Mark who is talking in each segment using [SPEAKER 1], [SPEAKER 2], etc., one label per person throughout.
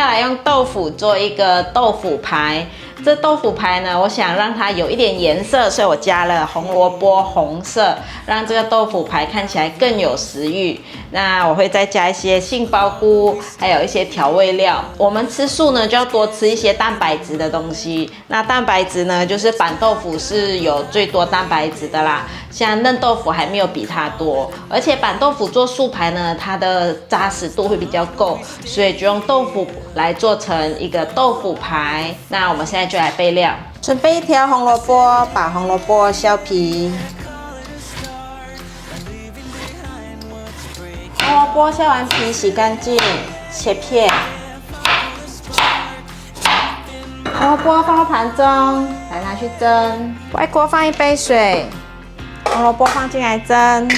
[SPEAKER 1] 要来用豆腐做一个豆腐排。这豆腐排呢，我想让它有一点颜色，所以我加了红萝卜红色，让这个豆腐排看起来更有食欲。那我会再加一些杏鲍菇，还有一些调味料。我们吃素呢，就要多吃一些蛋白质的东西。那蛋白质呢，就是板豆腐是有最多蛋白质的啦，像嫩豆腐还没有比它多。而且板豆腐做素排呢，它的扎实度会比较够，所以就用豆腐来做成一个豆腐排。那我们现在就来备料，准备一条红萝卜，把红萝卜削皮。红萝卜削完皮，洗干净，切片。红萝卜放到盘中，来拿去蒸。外锅放一杯水，红萝卜放进来蒸。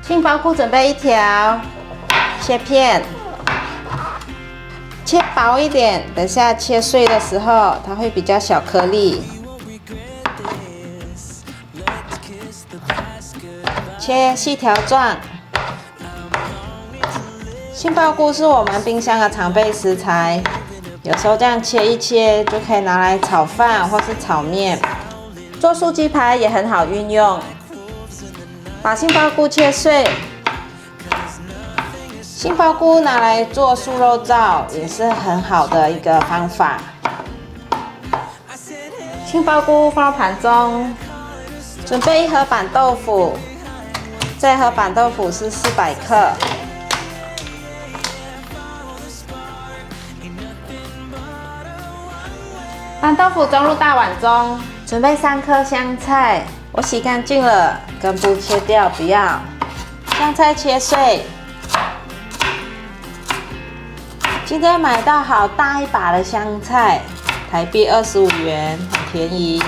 [SPEAKER 1] 杏鲍菇准备一条，切片。切薄一点，等下切碎的时候，它会比较小颗粒。切细条状。杏鲍菇是我们冰箱的常备食材，有时候这样切一切就可以拿来炒饭或是炒面。做素鸡排也很好运用。把杏鲍菇切碎。杏鲍菇拿来做素肉燥也是很好的一个方法。杏鲍菇放到盘中，准备一盒板豆腐，这盒板豆腐是400克。板豆腐装入大碗中，准备3颗香菜，我洗干净了，根部切掉，不要。香菜切碎。今天买到好大一把的香菜，台币25元，很便宜。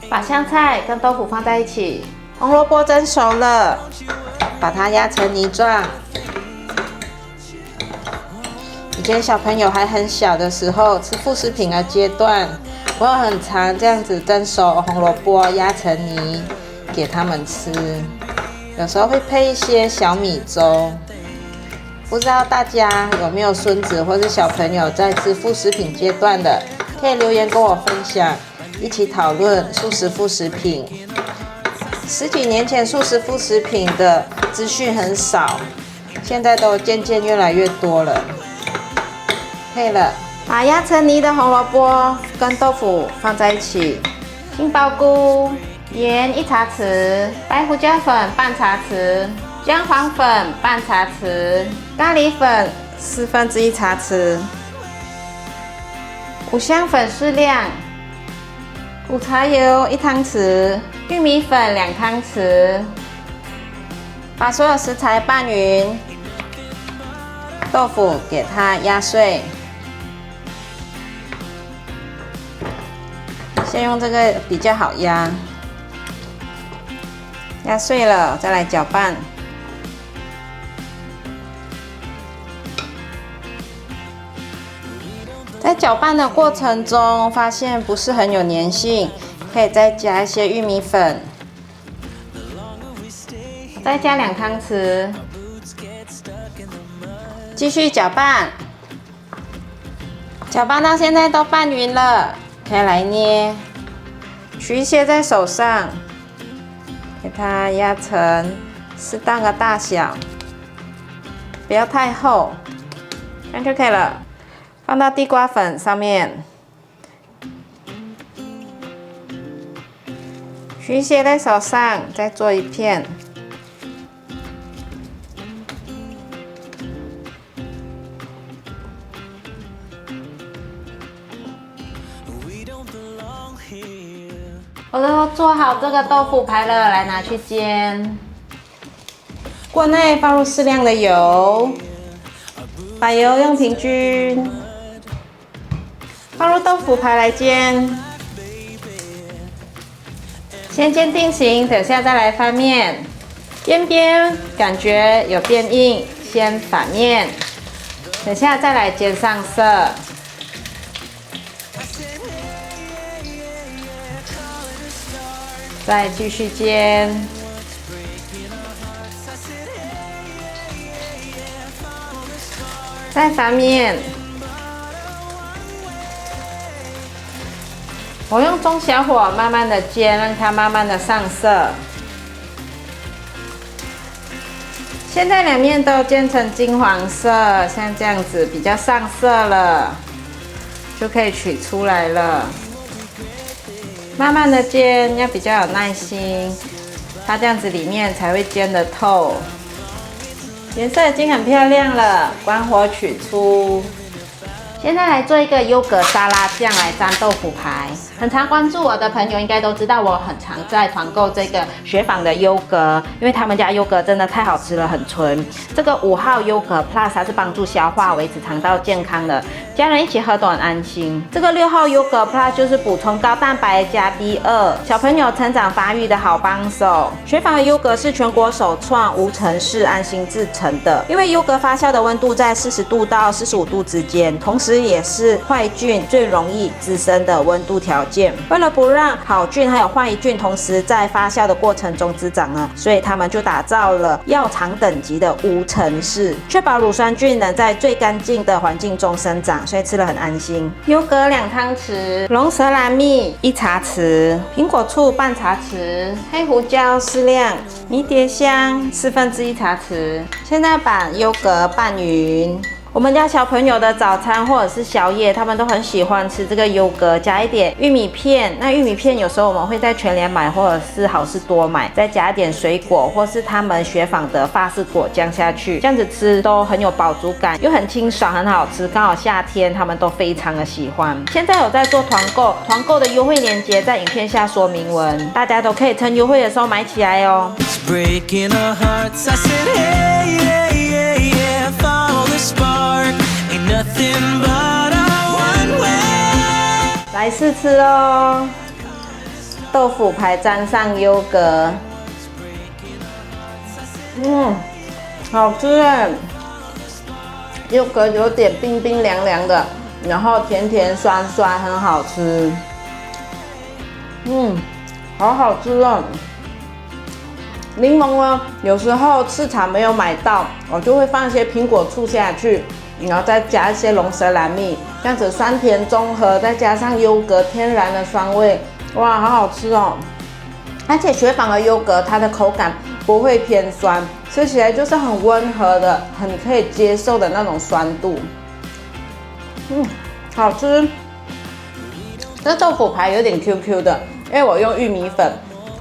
[SPEAKER 1] 把香菜跟豆腐放在一起，红萝卜蒸熟了，把它压成泥状。以前小朋友还很小的时候，吃副食品的阶段，我有很常这样子蒸熟红萝卜压成泥给他们吃。有时候会配一些小米粥，不知道大家有没有孙子或是小朋友在吃副食品阶段的，可以留言跟我分享，一起讨论素食副食品。10几年前素食副食品的资讯很少，现在都渐渐越来越多了。配了，把压成泥的红萝卜跟豆腐放在一起，杏鲍菇。盐1茶匙，白胡椒粉半茶匙，姜黄粉半茶匙，咖喱粉1/4茶匙，五香粉适量，苦茶油1汤匙，玉米粉2汤匙。把所有食材拌匀，豆腐给它压碎。先用这个比较好压。压碎了，再来搅拌。在搅拌的过程中，发现不是很有粘性，可以再加一些玉米粉，再加2汤匙，继续搅拌。搅拌到现在都拌匀了，可以来捏，取一些在手上。给它压成适当的大小，不要太厚，这样就可以了。放到地瓜粉上面，取一些在手上，再做一片。我都做好这个豆腐排了，来拿去煎。锅内放入适量的油，把油用平均，放入豆腐排来煎。先煎定型，等下再来翻面。边边感觉有变硬，先反面，等下再来煎上色。再继续煎，再翻面。我用中小火慢慢的煎，让它慢慢的上色。现在两面都煎成金黄色，像这样子比较上色了，就可以取出来了。慢慢的煎，要比较有耐心，它这样子里面才会煎得透。颜色已经很漂亮了，关火取出。现在来做一个优格沙拉酱来沾豆腐排。很常关注我的朋友应该都知道，我很常在团购这个雪纺的优格，因为他们家优格真的太好吃了，很纯。这个5号优格 Plus 它是帮助消化、维持肠道健康的，家人一起喝都很安心。这个6号优格 Plus 就是补充高蛋白加 B2， 小朋友成长发育的好帮手。雪纺的优格是全国首创无尘室安心制成的，因为优格发酵的温度在40度到45度之间，同时也是坏菌最容易滋生的温度条件。为了不让好菌还有坏菌同时在发酵的过程中滋长呢，所以他们就打造了药厂等级的无尘室，确保乳酸菌能在最干净的环境中生长，所以吃了很安心。优格2汤匙，龙舌兰蜜1茶匙，苹果醋半茶匙，黑胡椒适量，迷迭香1/4茶匙。现在把优格拌匀。我们家小朋友的早餐或者是宵夜，他们都很喜欢吃这个优格，加一点玉米片。那玉米片有时候我们会在全联买，或者是好事多买，再加一点水果，或是他们雪纺的法式果酱下去，这样子吃都很有饱足感，又很清爽，很好吃。刚好夏天他们都非常的喜欢。现在有在做团购，团购的优惠链接在影片下说明文，大家都可以趁优惠的时候买起来哦。来试吃哦，豆腐排沾上优格，好吃耶！优格有点冰冰凉凉的，然后甜甜酸酸，很好吃。好好吃哦！柠檬呢，有时候市场没有买到，我就会放一些苹果醋下去，然后再加一些龙舌兰蜜，这样子酸甜中和，再加上优格天然的酸味，哇，好好吃哦！而且雪纺的优格，它的口感不会偏酸，吃起来就是很温和的，很可以接受的那种酸度。好吃。这豆腐排有点 QQ 的，因为我用玉米粉，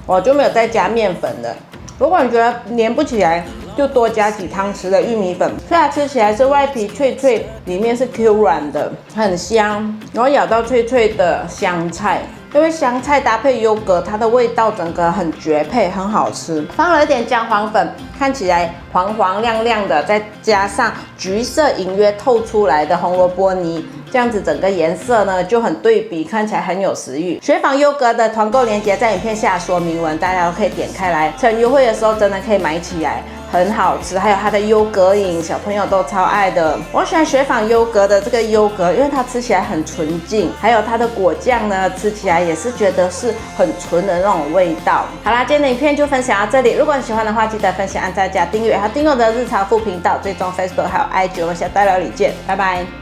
[SPEAKER 1] 我就没有再加面粉的。如果你觉得粘不起来，就多加几汤匙的玉米粉，所以它吃起来是外皮脆脆，里面是 Q 软的，很香。然后咬到脆脆的香菜，因为香菜搭配优格，它的味道整个很绝配，很好吃。放了一点姜黄粉，看起来黄黄亮亮的，再加上橘色隐约透出来的红萝卜泥。这样子整个颜色呢就很对比，看起来很有食欲。雪纺优格的团购链接在影片下说明文，大家都可以点开来，趁优惠的时候真的可以买起来，很好吃。还有它的优格饮，小朋友都超爱的。我喜欢雪纺优格的这个优格，因为它吃起来很纯净，还有它的果酱呢，吃起来也是觉得是很纯的那种味道。好啦，今天的影片就分享到这里。如果你喜欢的话，记得分享、按赞、加订阅，还有订阅我的日常副频道，追踪 Facebook 还有 IG。我们下次再聊，见，拜拜。